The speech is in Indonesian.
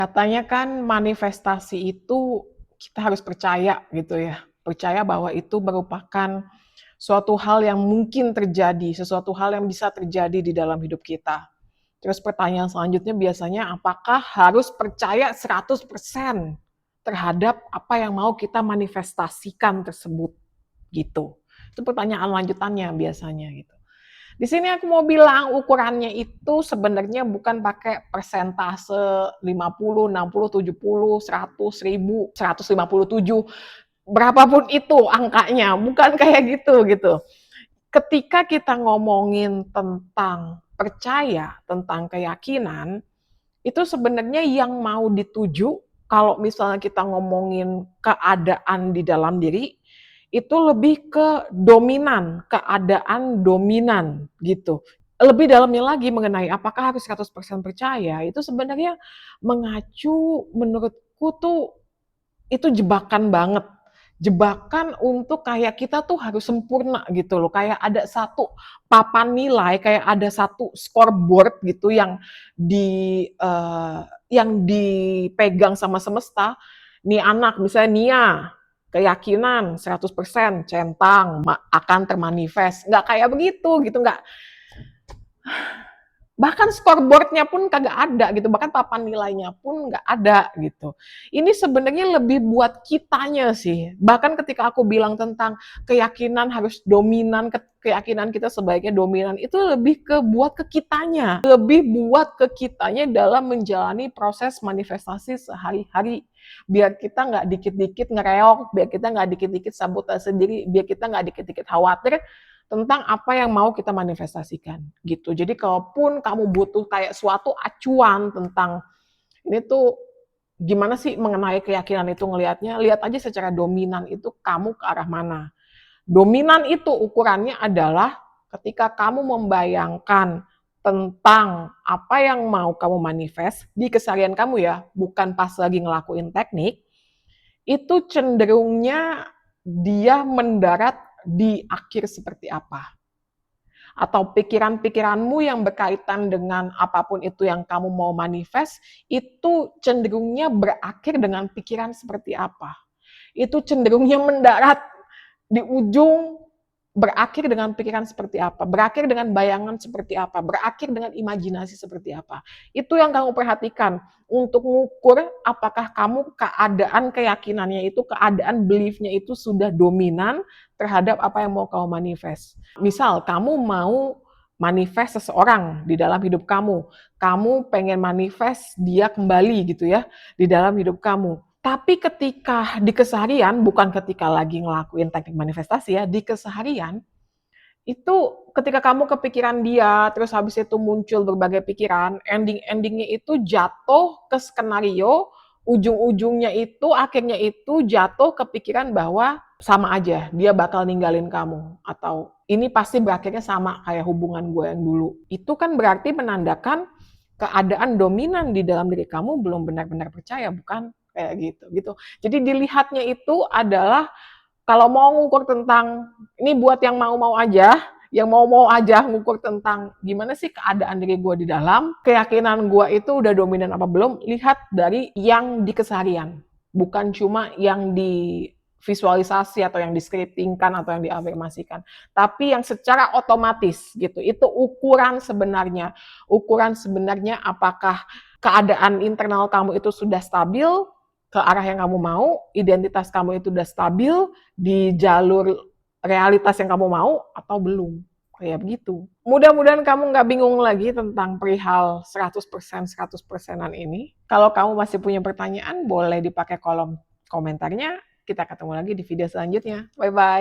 Katanya kan manifestasi itu kita harus percaya gitu ya. Percaya bahwa itu merupakan suatu hal yang mungkin terjadi, sesuatu hal yang bisa terjadi di dalam hidup kita. Terus pertanyaan selanjutnya biasanya apakah harus percaya 100% terhadap apa yang mau kita manifestasikan tersebut gitu. Itu pertanyaan lanjutannya biasanya gitu. Di sini aku mau bilang ukurannya itu sebenarnya bukan pakai persentase 50, 60, 70, 100, 1000, 157, berapapun itu angkanya, bukan kayak gitu. Ketika kita ngomongin tentang percaya, tentang keyakinan, itu sebenarnya yang mau dituju kalau misalnya kita ngomongin keadaan di dalam diri, itu lebih ke dominan, keadaan dominan gitu. Lebih dalamnya lagi mengenai apakah harus 100% percaya, itu sebenarnya mengacu menurutku tuh itu jebakan banget. Jebakan untuk kayak kita tuh harus sempurna gitu loh. Kayak ada satu papan nilai, kayak ada satu scoreboard gitu yang dipegang sama semesta. Nih anak misalnya Nia, keyakinan 100% centang akan termanifest. Nggak kayak begitu gitu, nggak. Bahkan scoreboardnya pun kagak ada gitu, bahkan papan nilainya pun nggak ada gitu. Ini sebenarnya lebih buat kitanya sih. Bahkan ketika aku bilang tentang keyakinan harus dominan, keyakinan kita sebaiknya dominan, itu lebih ke buat ke kitanya. Lebih buat ke kitanya dalam menjalani proses manifestasi sehari-hari. Biar kita nggak dikit-dikit ngereok, biar kita nggak dikit-dikit sabotase sendiri, biar kita nggak dikit-dikit khawatir tentang apa yang mau kita manifestasikan gitu. Jadi kalaupun kamu butuh kayak suatu acuan tentang ini tuh gimana sih mengenai keyakinan itu ngelihatnya, lihat aja secara dominan itu kamu ke arah mana. Dominan itu ukurannya adalah ketika kamu membayangkan tentang apa yang mau kamu manifest di keseharian kamu ya, bukan pas lagi ngelakuin teknik, itu cenderungnya dia mendarat di akhir seperti apa. Atau pikiran-pikiranmu yang berkaitan dengan apapun itu yang kamu mau manifest, itu cenderungnya berakhir dengan pikiran seperti apa. Itu cenderungnya mendarat di ujung, berakhir dengan pikiran seperti apa, berakhir dengan bayangan seperti apa, berakhir dengan imajinasi seperti apa. Itu yang kamu perhatikan untuk mengukur apakah kamu keadaan keyakinannya itu, keadaan beliefnya itu sudah dominan terhadap apa yang mau kamu manifest. Misal kamu mau manifest seseorang di dalam hidup kamu pengen manifest dia kembali gitu ya di dalam hidup kamu. Tapi ketika di keseharian, bukan ketika lagi ngelakuin teknik manifestasi ya, di keseharian, itu ketika kamu kepikiran dia, terus habis itu muncul berbagai pikiran, ending-endingnya itu jatuh ke skenario, ujung-ujungnya itu, akhirnya itu jatuh ke pikiran bahwa sama aja, dia bakal ninggalin kamu. Atau ini pasti berakhirnya sama kayak hubungan gue yang dulu. Itu kan berarti menandakan keadaan dominan di dalam diri kamu belum benar-benar percaya, bukan kayak gitu. Jadi dilihatnya itu adalah kalau mau ngukur tentang ini buat yang mau-mau aja ngukur tentang gimana sih keadaan diri gue di dalam, keyakinan gue itu udah dominan apa belum, lihat dari yang di keseharian, bukan cuma yang di visualisasi atau yang diskriptingkan atau yang diafirmasikan, tapi yang secara otomatis gitu. Itu ukuran sebenarnya apakah keadaan internal kamu itu sudah stabil ke arah yang kamu mau, identitas kamu itu udah stabil di jalur realitas yang kamu mau atau belum. Kayak begitu. Mudah-mudahan kamu nggak bingung lagi tentang perihal 100% 100%-an ini. Kalau kamu masih punya pertanyaan, boleh dipakai kolom komentarnya. Kita ketemu lagi di video selanjutnya. Bye-bye.